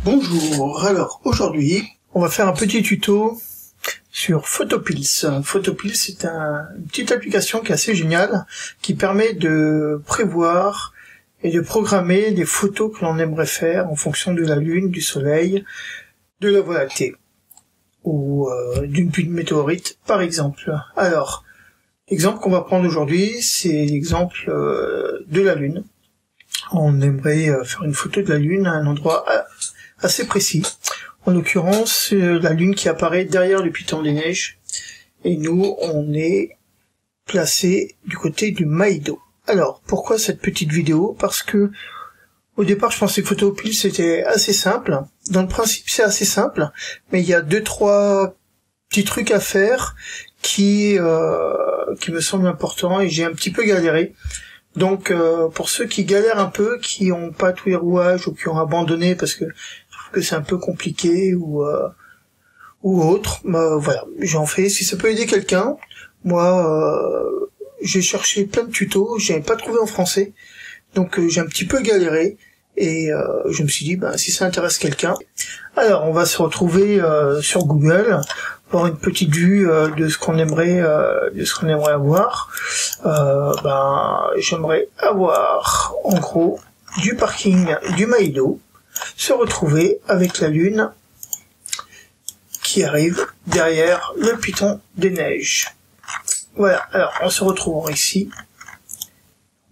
Bonjour, alors aujourd'hui on va faire un petit tuto sur Photopills. Photopills c'est une petite application qui est assez géniale, qui permet de prévoir et de programmer les photos que l'on aimerait faire en fonction de la lune, du soleil, de la Voie lactée ou d'une pluie de météorites par exemple. Alors, l'exemple qu'on va prendre aujourd'hui, c'est l'exemple de la lune. On aimerait faire une photo de la lune à un endroit assez précis. En l'occurrence, la lune qui apparaît derrière le piton des neiges. Et nous, on est placé du côté du Maedo. Alors, pourquoi cette petite vidéo? Parce que au départ, je pensais que Photopills c'était assez simple. Dans le principe, c'est assez simple, mais il y a 2-3 petits trucs à faire qui me semblent importants et j'ai un petit peu galéré. Donc, pour ceux qui galèrent un peu, qui ont pas tous les rouages ou qui ont abandonné parce que c'est un peu compliqué ou autre, voilà, j'en fais. Si ça peut aider quelqu'un, moi, j'ai cherché plein de tutos, j'ai pas trouvé en français, donc j'ai un petit peu galéré et je me suis dit, si ça intéresse quelqu'un, alors on va se retrouver sur Google, avoir une petite vue de ce qu'on aimerait avoir. J'aimerais avoir en gros du parking du Maedo, se retrouver avec la lune qui arrive derrière le piton des neiges. Voilà, alors on se retrouve ici,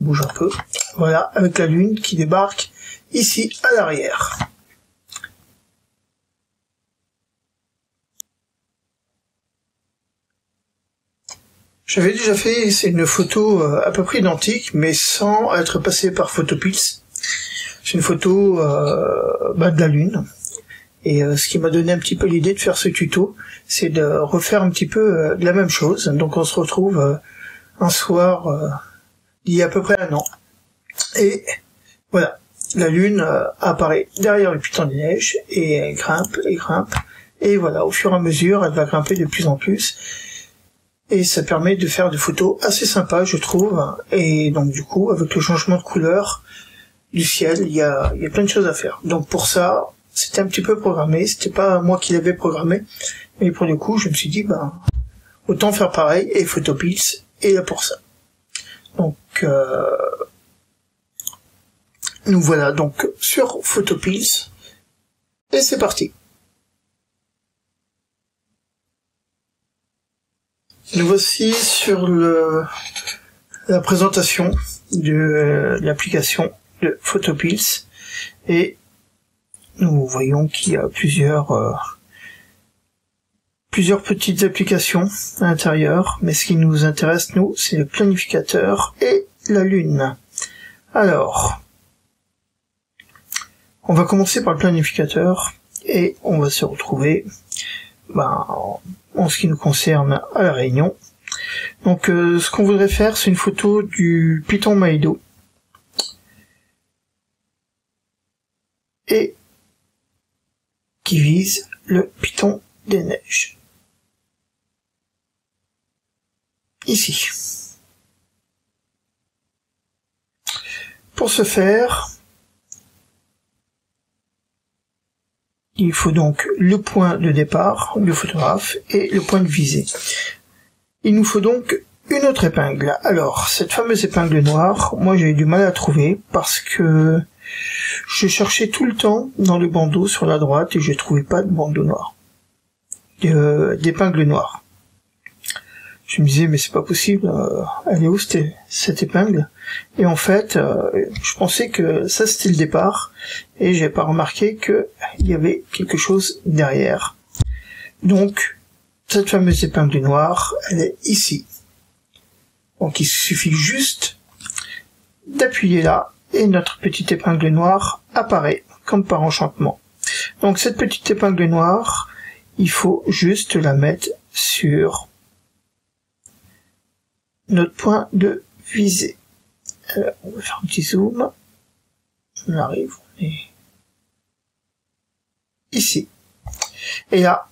on bouge un peu, voilà, avec la lune qui débarque ici à l'arrière. J'avais déjà fait une photo à peu près identique, mais sans être passé par Photopills. C'est une photo de la lune. Et ce qui m'a donné un petit peu l'idée de faire ce tuto, c'est de refaire un petit peu la même chose. Donc on se retrouve un soir il y a à peu près un an. Et voilà, la lune apparaît derrière le piton des neiges et elle grimpe et grimpe. Et voilà, au fur et à mesure, elle va grimper de plus en plus. Et ça permet de faire des photos assez sympas, je trouve. Et donc du coup, avec le changement de couleur du ciel, il y a plein de choses à faire. Donc pour ça, c'était un petit peu programmé. C'était pas moi qui l'avais programmé, mais pour le coup, je me suis dit, autant faire pareil. Et Photopills est là pour ça. Donc nous voilà donc sur Photopills et c'est parti. Nous voici sur la présentation de l'application de Photopills et nous voyons qu'il y a plusieurs petites applications à l'intérieur, mais ce qui nous intéresse nous, c'est le planificateur et la lune. Alors, on va commencer par le planificateur et on va se retrouver en ce qui nous concerne à La Réunion. Donc ce qu'on voudrait faire, c'est une photo du piton Maedo et qui vise le piton des neiges. Ici. Pour ce faire, il faut donc le point de départ du photographe et le point de visée. Il nous faut donc une autre épingle. Alors, cette fameuse épingle noire, moi j'ai eu du mal à la trouver parce que je cherchais tout le temps dans le bandeau sur la droite et je trouvais pas de bandeau noir, d'épingle noire. Je me disais mais c'est pas possible, elle est où cette épingle? Et en fait, je pensais que ça c'était le départ et j'ai pas remarqué que il y avait quelque chose derrière. Donc cette fameuse épingle noire, elle est ici. Donc il suffit juste d'appuyer là et notre petite épingle noire apparaît comme par enchantement. Donc cette petite épingle noire, il faut juste la mettre sur notre point de visée. Alors, on va faire un petit zoom. On arrive, on est ici. Et là,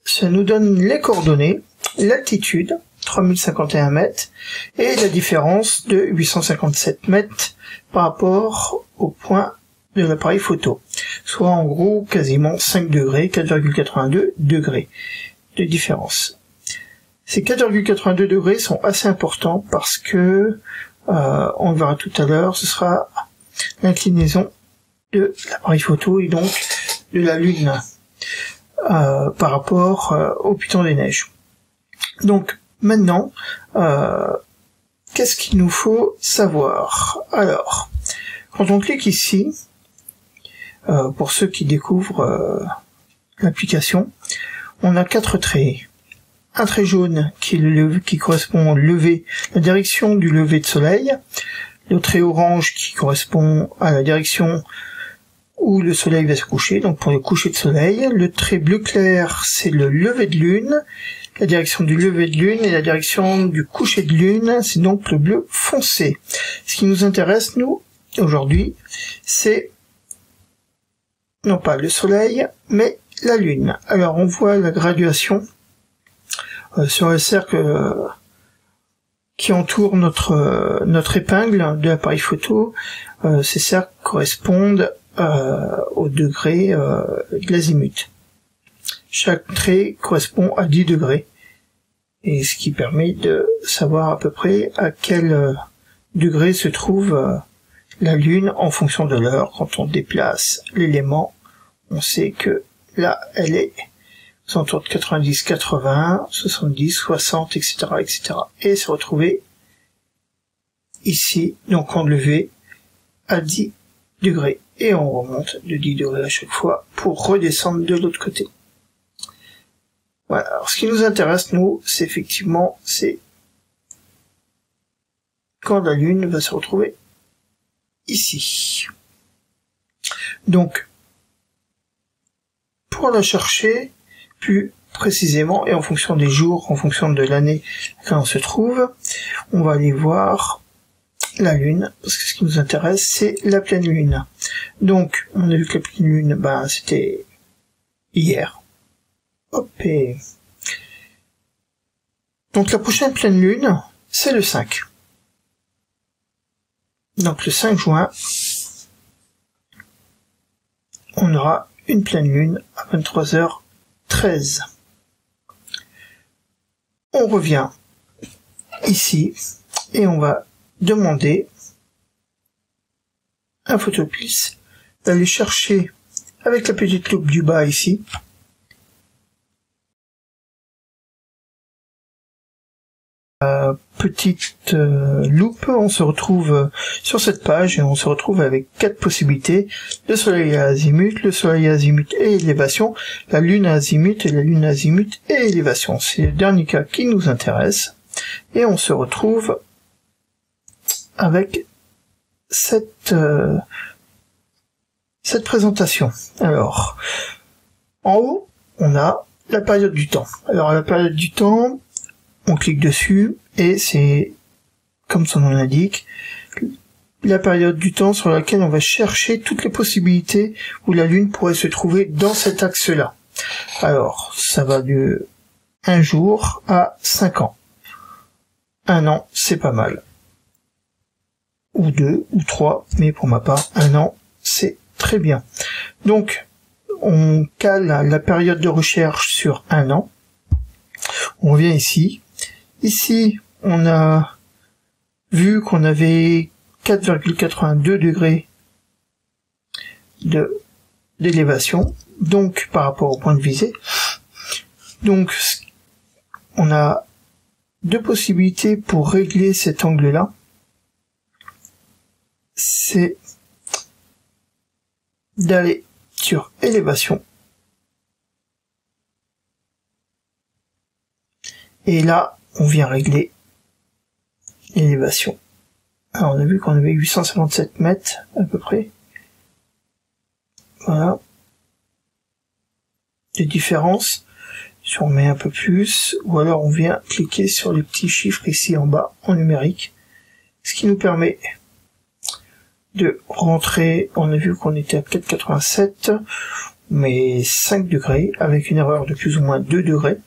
ça nous donne les coordonnées, l'altitude, 3051 mètres, et la différence de 857 mètres par rapport au point de l'appareil photo, soit en gros quasiment 5 degrés, 4,82 degrés de différence. Ces 4,82 degrés sont assez importants parce que, on le verra tout à l'heure, ce sera l'inclinaison de l'appareil photo et donc de la Lune par rapport au Piton des Neiges. Donc maintenant, qu'est-ce qu'il nous faut savoir? Alors, quand on clique ici, pour ceux qui découvrent l'application, on a 4 traits. Un trait jaune qui correspond au lever, la direction du lever de soleil, le trait orange qui correspond à la direction où le soleil va se coucher, donc pour le coucher de soleil, le trait bleu clair c'est le lever de lune, la direction du lever de lune et la direction du coucher de lune, c'est donc le bleu foncé. Ce qui nous intéresse, nous, aujourd'hui, c'est non pas le soleil, mais la lune. Alors on voit la graduation sur le cercle qui entoure notre épingle de l'appareil photo. Ces cercles correspondent au degré de l'azimut. Chaque trait correspond à 10 degrés, et ce qui permet de savoir à peu près à quel degré se trouve la Lune en fonction de l'heure. Quand on déplace l'élément, on sait que là, elle est aux alentours de 90, 80, 70, 60, etc., etc. Et se retrouver ici, donc en levé, à 10 degrés. Et on remonte de 10 degrés à chaque fois pour redescendre de l'autre côté. Voilà, alors ce qui nous intéresse, nous, c'est effectivement, c'est quand la Lune va se retrouver ici. Donc, pour la chercher plus précisément, et en fonction des jours, en fonction de l'année quand on se trouve, on va aller voir la Lune, parce que ce qui nous intéresse, c'est la pleine Lune. Donc, on a vu que la pleine Lune, c'était hier. Hop, et... Donc la prochaine pleine Lune, c'est le 5. Donc le 5 juin, on aura une pleine Lune à 23h13. On revient ici et on va demander à Photopills d'aller chercher avec la petite loupe du bas ici petite loupe, on se retrouve sur cette page et on se retrouve avec 4 possibilités: le soleil à azimut, le soleil à azimut et élévation, la lune à azimut et la lune à azimut et élévation. C'est le dernier cas qui nous intéresse et on se retrouve avec cette présentation. Alors, en haut, on a la période du temps. Alors, la période du temps, on clique dessus et c'est, comme son nom l'indique, la période du temps sur laquelle on va chercher toutes les possibilités où la Lune pourrait se trouver dans cet axe-là. Alors, ça va de 1 jour à 5 ans. 1 an, c'est pas mal. Ou 2, ou 3, mais pour ma part, 1 an, c'est très bien. Donc, on cale la période de recherche sur 1 an. On revient ici. Ici, on a vu qu'on avait 4,82 degrés d'élévation, donc par rapport au point de visée. Donc, on a 2 possibilités pour régler cet angle-là. C'est d'aller sur élévation. Et là, on vient régler l'élévation. Alors, on a vu qu'on avait 857 mètres, à peu près. Voilà. De différence. Si on met un peu plus, ou alors on vient cliquer sur les petits chiffres ici en bas, en numérique. Ce qui nous permet de rentrer, on a vu qu'on était à 4,87, mais 5 degrés, avec une erreur de plus ou moins 2 degrés.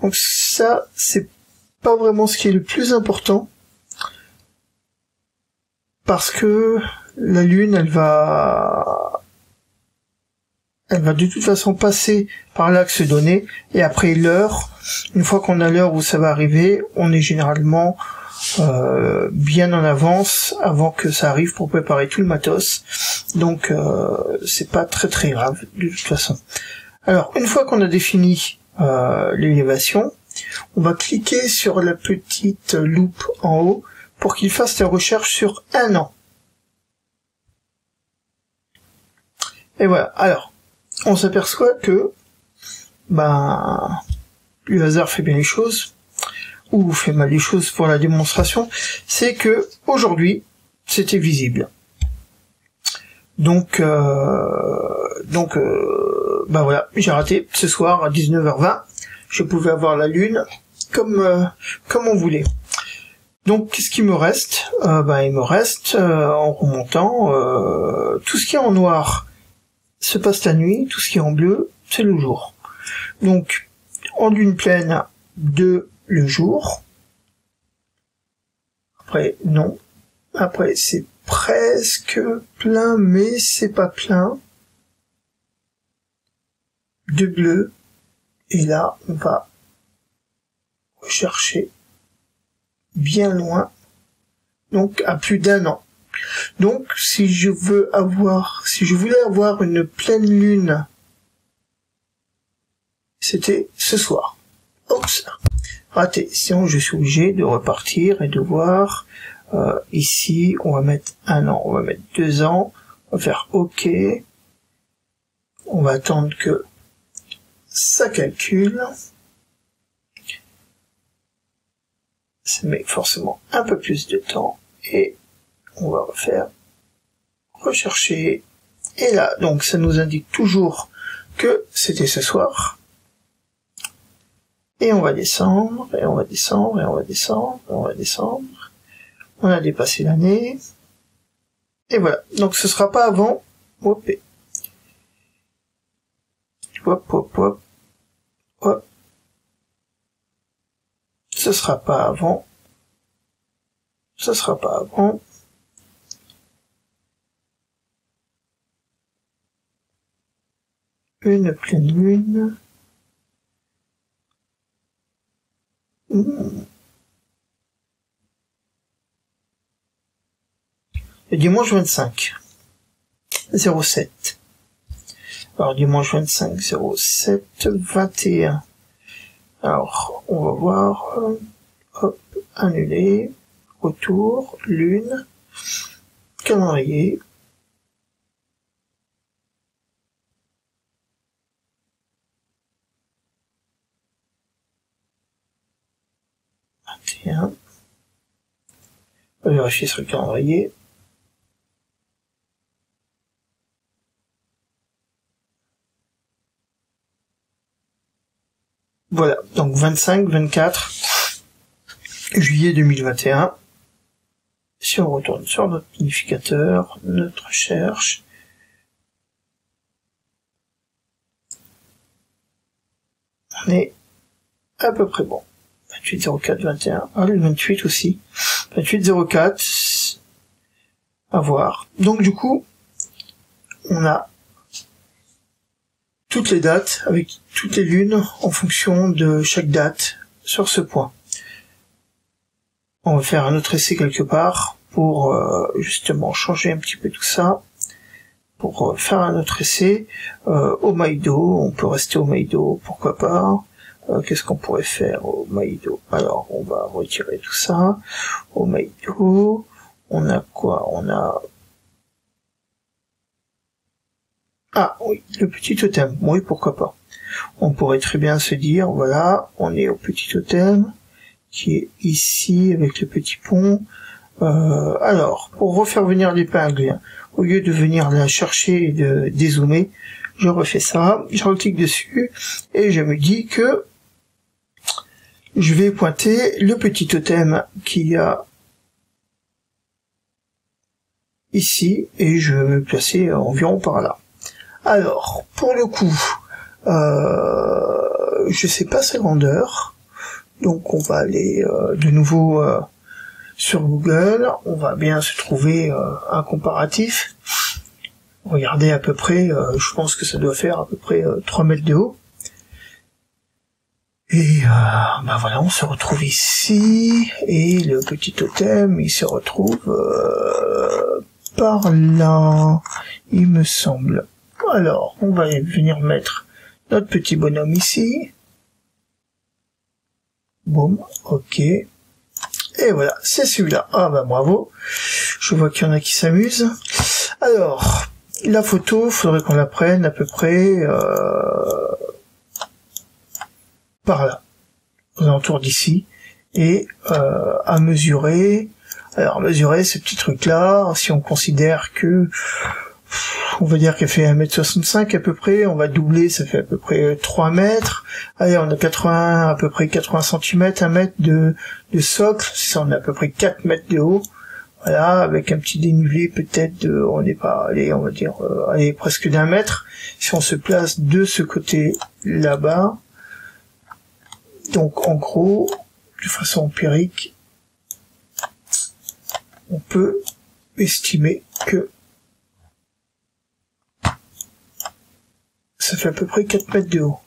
Donc ça, c'est pas vraiment ce qui est le plus important, parce que la lune, elle va de toute façon passer par l'axe donné, et après l'heure, une fois qu'on a l'heure où ça va arriver, on est généralement bien en avance avant que ça arrive pour préparer tout le matos, donc c'est pas très très grave de toute façon. Alors une fois qu'on a défini l'élévation, on va cliquer sur la petite loupe en haut pour qu'il fasse la recherche sur 1 an. Et voilà, alors on s'aperçoit que le hasard fait bien les choses, ou fait mal les choses pour la démonstration, c'est que aujourd'hui c'était visible. Donc voilà, j'ai raté ce soir à 19h20, je pouvais avoir la lune comme on voulait. Donc qu'est-ce qu'il me reste? Il me reste en remontant tout ce qui est en noir se passe la nuit, tout ce qui est en bleu c'est le jour. Donc en lune pleine le jour. Après, non. Après, c'est presque plein, mais c'est pas plein. De bleu. Et là, on va rechercher bien loin. Donc, à plus d'1 an. Donc, si je voulais avoir une pleine lune, c'était ce soir. Oups, raté. Sinon, je suis obligé de repartir et de voir. Ici, on va mettre 1 an, on va mettre 2 ans. On va faire OK. On va attendre que ça calcule. Ça met forcément un peu plus de temps. Et on va refaire rechercher. Et là, donc, ça nous indique toujours que c'était ce soir. Et on va descendre, et on va descendre, et on va descendre, et on va descendre. On a dépassé l'année. Et voilà. Donc ce sera pas avant. Hop. Hop, hop, hop. Hop. Ce sera pas avant. Ce sera pas avant. Une pleine lune. Le dimanche 25 07. Alors dimanche 25 07 21. Alors on va voir. Hop, annuler, retour, lune, calendrier. On va vérifier sur le calendrier. Voilà, donc 25-24 juillet 2021. Si on retourne sur notre planificateur, notre recherche, on est à peu près bon. 28-04-21, ah, le 28 aussi. 28-04, à voir. Donc du coup, on a toutes les dates, avec toutes les lunes, en fonction de chaque date, sur ce point. On va faire un autre essai quelque part, pour justement changer un petit peu tout ça, pour faire un autre essai. Au Maïdo, on peut rester au Maïdo, pourquoi pas. Qu'est-ce qu'on pourrait faire au Maïdo? Alors, on va retirer tout ça. Au Maïdo, on a quoi? On a... Ah oui, le petit totem. Oui, pourquoi pas. On pourrait très bien se dire, voilà, on est au petit totem, qui est ici, avec le petit pont. Alors, pour refaire venir l'épingle, au lieu de venir la chercher et de dézoomer, je refais ça, je reclique dessus, et je me dis que je vais pointer le petit totem qu'il y a ici, et je vais me placer environ par là. Alors, pour le coup, je sais pas sa grandeur, donc on va aller de nouveau sur Google, on va bien se trouver un comparatif. Regardez à peu près, je pense que ça doit faire à peu près 3 mètres de haut. Et bah voilà, on se retrouve ici, et le petit totem, il se retrouve par là, il me semble. Alors, on va venir mettre notre petit bonhomme ici. Boum, ok. Et voilà, c'est celui-là. Ah bah bravo. Je vois qu'il y en a qui s'amusent. Alors, la photo, faudrait qu'on la prenne à peu près par là, aux alentours d'ici, et à mesurer. Alors, mesurer ce petit truc-là, si on considère que, on va dire qu'elle fait 1m65 à peu près, on va doubler, ça fait à peu près 3 mètres. Allez, on a à peu près 80 cm, 1 mètre de socle, ça on a à peu près 4 mètres de haut. Voilà, avec un petit dénivelé peut-être de, on n'est pas, allez, on va dire, allez, presque d'1 mètre. Si on se place de ce côté là-bas, donc en gros, de façon empirique, on peut estimer que ça fait à peu près 4 mètres de haut.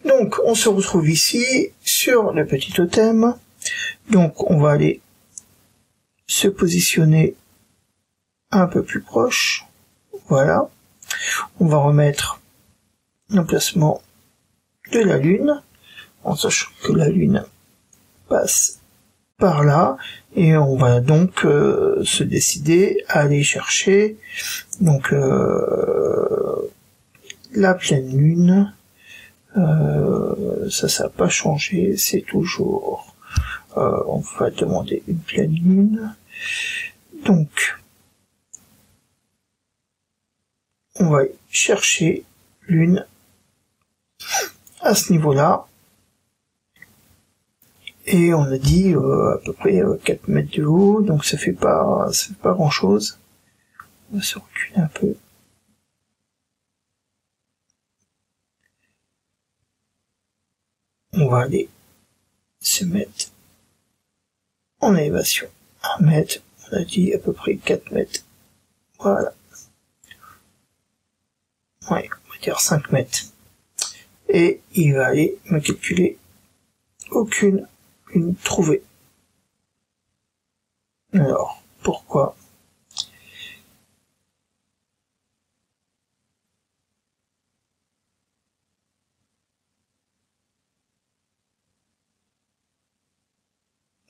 Donc on se retrouve ici sur le petit totem. Donc on va aller se positionner un peu plus proche. Voilà. On va remettre l'emplacement de la lune, en sachant que la lune passe par là, et on va donc se décider à aller chercher donc la pleine lune. Ça n'a pas changé, c'est toujours on va demander une pleine lune. Donc on va chercher lune à ce niveau-là, et on a dit à peu près 4 mètres de haut, donc ça fait pas grand chose. On va se reculer un peu. On va aller se mettre en élévation 1 mètre, on a dit à peu près 4 mètres. Voilà. Ouais, on va dire 5 mètres. Et il va aller me calculer aucune une trouvée. Alors, pourquoi?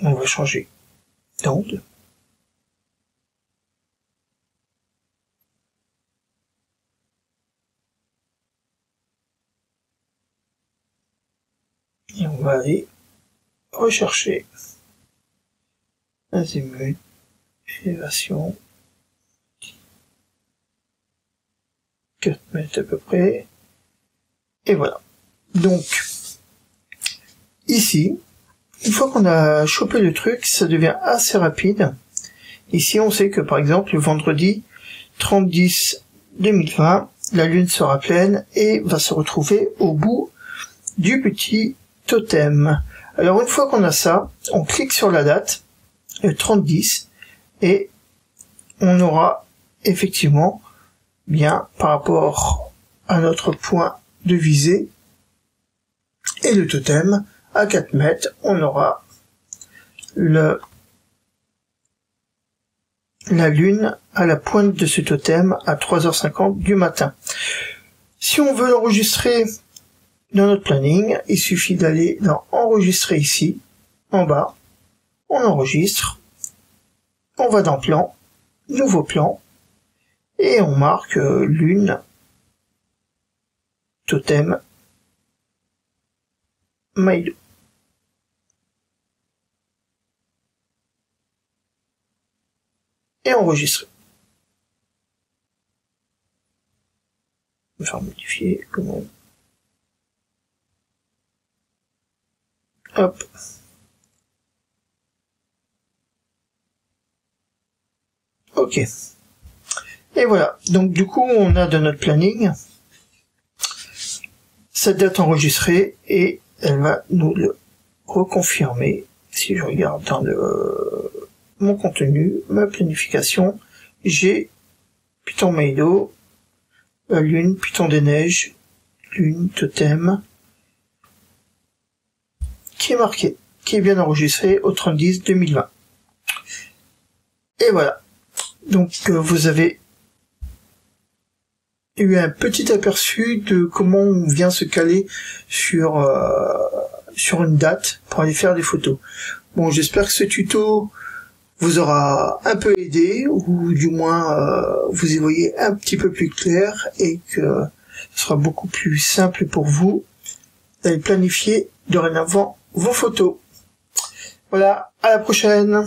On va changer d'angle. Et on va aller rechercher azimut, élévation, 4 mètres à peu près. Et voilà. Donc, ici, une fois qu'on a chopé le truc, ça devient assez rapide. Ici, on sait que, par exemple, le vendredi 30/10/2020, la lune sera pleine et va se retrouver au bout du petit totem. Alors, une fois qu'on a ça, on clique sur la date, le 30/10, et on aura effectivement bien, par rapport à notre point de visée et le totem, à 4 mètres, on aura la lune à la pointe de ce totem à 3h50 du matin. Si on veut l'enregistrer dans notre planning, il suffit d'aller dans enregistrer ici, en bas, on enregistre, on va dans plan, nouveau plan, et on marque lune, totem, Maïdo. Et enregistrer. On va faire modifier, comment. Hop. Ok. Et voilà. Donc du coup, on a dans notre planning cette date enregistrée et elle va nous le reconfirmer. Si je regarde dans mon contenu, ma planification. J'ai Python Milo, Lune, Python des Neiges, Lune, Totem, qui est marqué, qui est bien enregistré au 30-10-2020. Et voilà. Donc vous avez eu un petit aperçu de comment on vient se caler sur une date pour aller faire des photos. Bon, j'espère que ce tuto vous aura un peu aidé, ou du moins vous y voyez un petit peu plus clair, et que ce sera beaucoup plus simple pour vous d'aller planifier dorénavant vos photos. Voilà, à la prochaine!